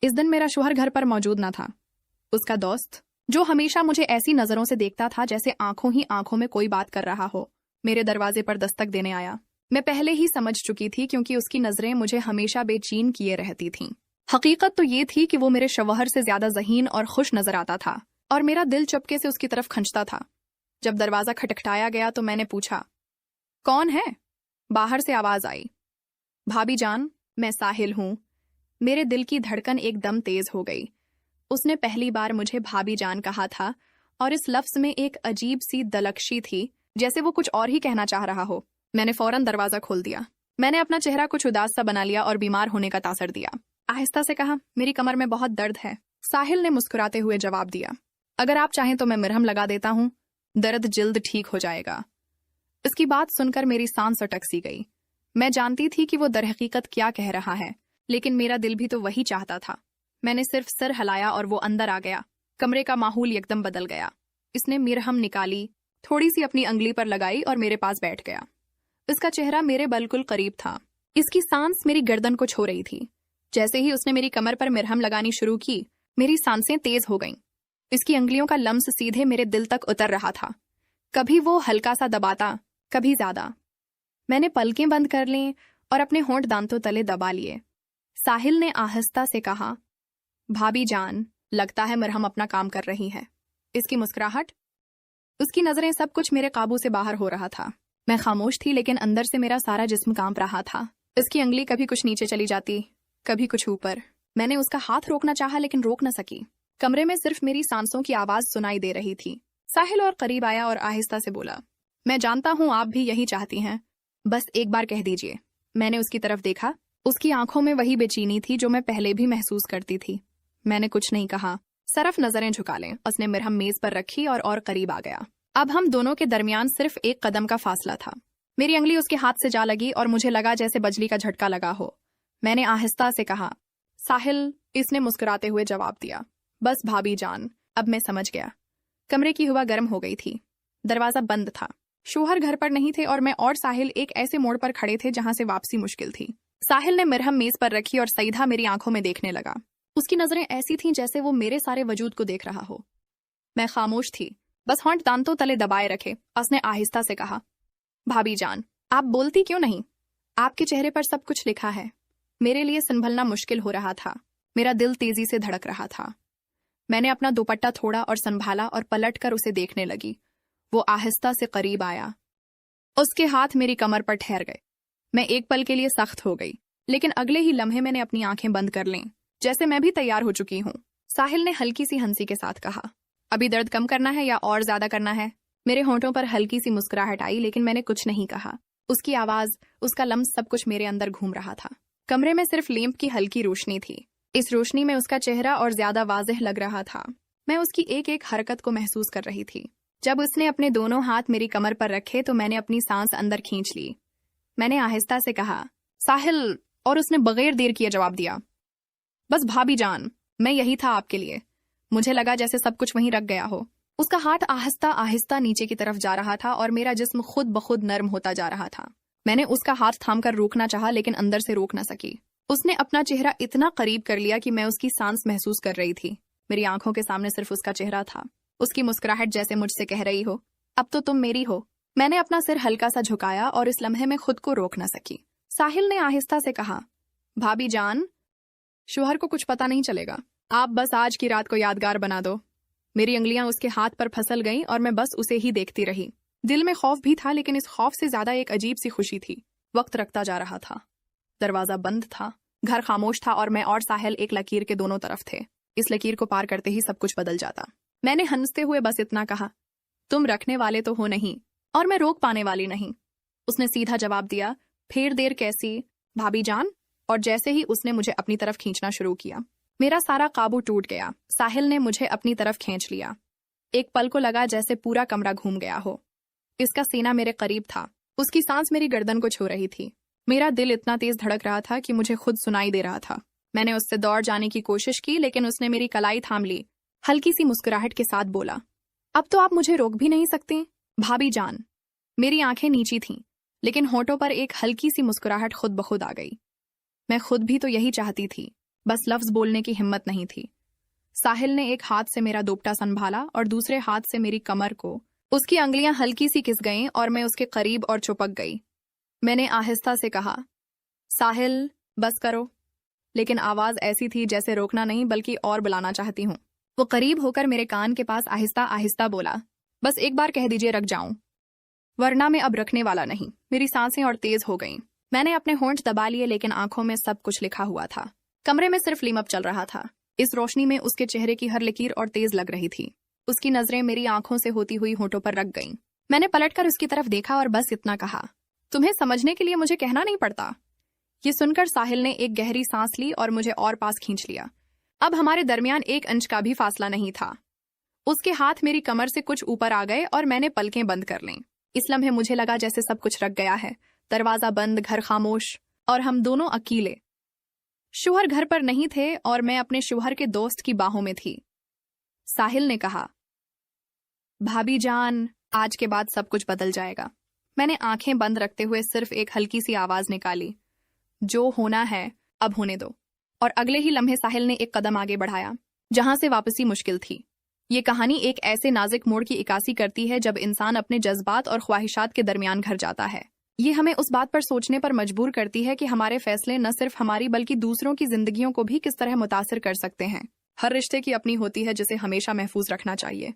इस दिन मेरा शौहर घर पर मौजूद न था। उसका दोस्त, जो हमेशा मुझे ऐसी नजरों से देखता था जैसे आंखों ही आंखों में कोई बात कर रहा हो, मेरे दरवाजे पर दस्तक देने आया। मैं पहले ही समझ चुकी थी क्योंकि उसकी नजरें मुझे हमेशा बेचैन किए रहती थीं। हकीकत तो ये थी कि वो मेरे शौहर से ज्यादा ज़हीन और खुश नजर आता था और मेरा दिल चुपके से उसकी तरफ खंचता था। जब दरवाजा खटखटाया गया तो मैंने पूछा, कौन है? बाहर से आवाज आई, भाभी जान, मैं साहिल हूं। मेरे दिल की धड़कन एकदम तेज हो गई। उसने पहली बार मुझे भाभी जान कहा था और इस लफ्ज में एक अजीब सी दलकशी थी, जैसे वो कुछ और ही कहना चाह रहा हो। मैंने फौरन दरवाजा खोल दिया। मैंने अपना चेहरा कुछ उदास सा बना लिया और बीमार होने का तासर दिया। आहिस्ता से कहा, मेरी कमर में बहुत दर्द है। साहिल ने मुस्कुराते हुए जवाब दिया, अगर आप चाहें तो मैं मरहम लगा देता हूँ, दर्द जल्द ठीक हो जाएगा। इसकी बात सुनकर मेरी सांस अटक सी गई। मैं जानती थी कि वो दरहकीकत क्या कह रहा है, लेकिन मेरा दिल भी तो वही चाहता था। मैंने सिर्फ सिर हिलाया और वो अंदर आ गया। कमरे का माहौल एकदम बदल गया। इसने मरहम निकाली, थोड़ी सी अपनी अंगली पर लगाई और मेरे पास बैठ गया। इसका चेहरा मेरे बिल्कुल करीब था। इसकी सांस मेरी गर्दन को छू रही थी। जैसे ही उसने मेरी कमर पर मरहम लगानी शुरू की, मेरी सांसें तेज हो गईं। इसकी अंगलियों का लम्स सीधे मेरे दिल तक उतर रहा था। कभी वो हल्का सा दबाता, कभी ज्यादा। मैंने पलकें बंद कर लीं और अपने होंठ दांतों तले दबा लिए। साहिल ने आहिस्ता से कहा, भाभी जान, लगता है मरहम अपना काम कर रही है। इसकी मुस्कुराहट, उसकी नजरें, सब कुछ मेरे काबू से बाहर हो रहा था। मैं खामोश थी, लेकिन अंदर से मेरा सारा जिस्म कांप रहा था। इसकी अंगली कभी कुछ नीचे चली जाती, कभी कुछ ऊपर। मैंने उसका हाथ रोकना चाहा, लेकिन रोक न सकी। कमरे में सिर्फ मेरी सांसों की आवाज सुनाई दे रही थी। साहिल और करीब आया और आहिस्ता से बोला, मैं जानता हूँ आप भी यही चाहती हैं, बस एक बार कह दीजिए। मैंने उसकी तरफ देखा। उसकी आंखों में वही बेचैनी थी जो मैं पहले भी महसूस करती थी। मैंने कुछ नहीं कहा, सिर्फ नजरें झुका लें। उसने मरहम मेज पर रखी और करीब आ गया। अब हम दोनों के दरमियान सिर्फ एक कदम का फासला था। मेरी अंगली उसके हाथ से जा लगी और मुझे लगा जैसे बिजली का झटका लगा हो। मैंने आहिस्ता से कहा, साहिल। इसने मुस्कुराते हुए जवाब दिया, बस भाभी जान, अब मैं समझ गया। कमरे की हवा गर्म हो गई थी। दरवाजा बंद था। शौहर घर पर नहीं थे और मैं और साहिल एक ऐसे मोड़ पर खड़े थे जहां से वापसी मुश्किल थी। साहिल ने मरहम मेज पर रखी और सीधा मेरी आंखों में देखने लगा। उसकी नजरें ऐसी थीं जैसे वो मेरे सारे वजूद को देख रहा हो। मैं खामोश थी, बस होंठ दांतों तले दबाए रखे। उसने आहिस्ता से कहा, भाभी जान, आप बोलती क्यों नहीं? आपके चेहरे पर सब कुछ लिखा है। मेरे लिए संभलना मुश्किल हो रहा था। मेरा दिल तेजी से धड़क रहा था। मैंने अपना दुपट्टा थोड़ा और संभाला और पलटकर उसे देखने लगी। वो आहिस्ता से करीब आया। उसके हाथ मेरी कमर पर ठहर गए। मैं एक पल के लिए सख्त हो गई, लेकिन अगले ही लम्हे मैंने अपनी आंखें बंद कर लीं, जैसे मैं भी तैयार हो चुकी हूँ। साहिल ने हल्की सी हंसी के साथ कहा, अभी दर्द कम करना है या और ज्यादा करना है? मेरे होंठों पर हल्की सी मुस्कुराहट आई, लेकिन मैंने कुछ नहीं कहा। उसकी आवाज, उसका लम्स, सब कुछ मेरे अंदर घूम रहा था। कमरे में सिर्फ लैंप की हल्की रोशनी थी। इस रोशनी में उसका चेहरा और ज्यादा वाज़ेह लग रहा था। मैं उसकी एक एक हरकत को महसूस कर रही थी। जब उसने अपने दोनों हाथ मेरी कमर पर रखे तो मैंने अपनी सांस अंदर खींच ली। मैंने आहिस्ता से कहा, साहिल, और उसने बगैर देर किए जवाब दिया, बस भाभी जान, मैं यही था आपके लिए। मुझे लगा जैसे सब कुछ वहीं रख गया हो। उसका हाथ आहिस्ता आहिस्ता नीचे की तरफ जा रहा था और मेरा जिस्म खुद ब खुद नर्म होता जा रहा था। मैंने उसका हाथ थामकर रोकना चाहा, लेकिन अंदर से रोक न सकी। उसने अपना चेहरा इतना करीब कर लिया कि मैं उसकी सांस महसूस कर रही थी। मेरी आंखों के सामने सिर्फ उसका चेहरा था। उसकी मुस्कुराहट जैसे मुझसे कह रही हो, अब तो तुम मेरी हो। मैंने अपना सिर हल्का सा झुकाया और इस लम्हे में खुद को रोक न सकी। साहिल ने आहिस्ता से कहा, भाभी जान, शौहर को कुछ पता नहीं चलेगा। आप बस आज की रात को यादगार बना दो। मेरी अंगलियां उसके हाथ पर फंसल गईं और मैं बस उसे ही देखती रही। दिल में खौफ भी था, लेकिन इस खौफ से ज्यादा एक अजीब सी खुशी थी। वक्त रखता जा रहा था। दरवाजा बंद था। घर खामोश था और मैं और साहिल एक लकीर के दोनों तरफ थे। इस लकीर को पार करते ही सब कुछ बदल जाता। मैंने हंसते हुए बस इतना कहा, तुम रखने वाले तो हो नहीं और मैं रोक पाने वाली नहीं। उसने सीधा जवाब दिया, फिर देर कैसी भाभी जान। और जैसे ही उसने मुझे अपनी तरफ खींचना शुरू किया, मेरा सारा काबू टूट गया। साहिल ने मुझे अपनी तरफ खींच लिया। एक पल को लगा जैसे पूरा कमरा घूम गया हो। इसका सीना मेरे करीब था। उसकी सांस मेरी गर्दन को छू रही थी। मेरा दिल इतना तेज धड़क रहा था कि मुझे खुद सुनाई दे रहा था। मैंने उससे दौड़ जाने की कोशिश की, लेकिन उसने मेरी कलाई थाम ली। हल्की सी मुस्कुराहट के साथ बोला, अब तो आप मुझे रोक भी नहीं सकती भाभी जान। मेरी आंखें नीची थीं, लेकिन होठों पर एक हल्की सी मुस्कुराहट खुद ब खुद आ गई। मैं खुद भी तो यही चाहती थी। बस लफ्ज बोलने की हिम्मत नहीं थी। साहिल ने एक हाथ से मेरा दोपटा संभाला और दूसरे हाथ से मेरी कमर को। उसकी अंगलियां हल्की सी खिस गईं और मैं उसके करीब और चिपक गई। मैंने आहिस्ता से कहा, साहिल बस करो, लेकिन आवाज ऐसी थी जैसे रोकना नहीं बल्कि और बुलाना चाहती हूँ। वो करीब होकर मेरे कान के पास आहिस्ता आहिस्ता बोला, बस एक बार कह दीजिए रख जाऊं, वरना मैं अब रखने वाला नहीं। मेरी सांसें और तेज हो गईं। मैंने अपने होंठ दबा लिए, लेकिन आंखों में सब कुछ लिखा हुआ था। कमरे में सिर्फ लीमअप चल रहा था। इस रोशनी में उसके चेहरे की हर लकीर और तेज लग रही थी। उसकी नजरें मेरी आंखों से होती हुई होठों पर रख गईं। मैंने पलटकर उसकी तरफ देखा और बस इतना कहा, तुम्हें समझने के लिए मुझे कहना नहीं पड़ता। ये सुनकर साहिल ने एक गहरी सांस ली और मुझे और पास खींच लिया। अब हमारे दरमियान 1 इंच का भी फासला नहीं था। उसके हाथ मेरी कमर से कुछ ऊपर आ गए और मैंने पलकें बंद कर लीं। इस लम्हे मुझे लगा जैसे सब कुछ रख गया है। दरवाजा बंद, घर खामोश और हम दोनों अकेले। शौहर घर पर नहीं थे और मैं अपने शौहर के दोस्त की बाहों में थी। साहिल ने कहा, भाभी जान, आज के बाद सब कुछ बदल जाएगा। मैंने आंखें बंद रखते हुए सिर्फ एक हल्की सी आवाज निकाली, जो होना है अब होने दो। और अगले ही लम्हे साहिल ने एक कदम आगे बढ़ाया, जहां से वापसी मुश्किल थी। ये कहानी एक ऐसे नाजुक मोड़ की इक्कासी करती है जब इंसान अपने जज्बात और ख्वाहिशात के दरमियान घर जाता है। ये हमें उस बात पर सोचने पर मजबूर करती है कि हमारे फैसले न सिर्फ हमारी बल्कि दूसरों की जिंदगियों को भी किस तरह मुतासिर कर सकते हैं। हर रिश्ते की अपनी होती है जिसे हमेशा महफूज रखना चाहिए।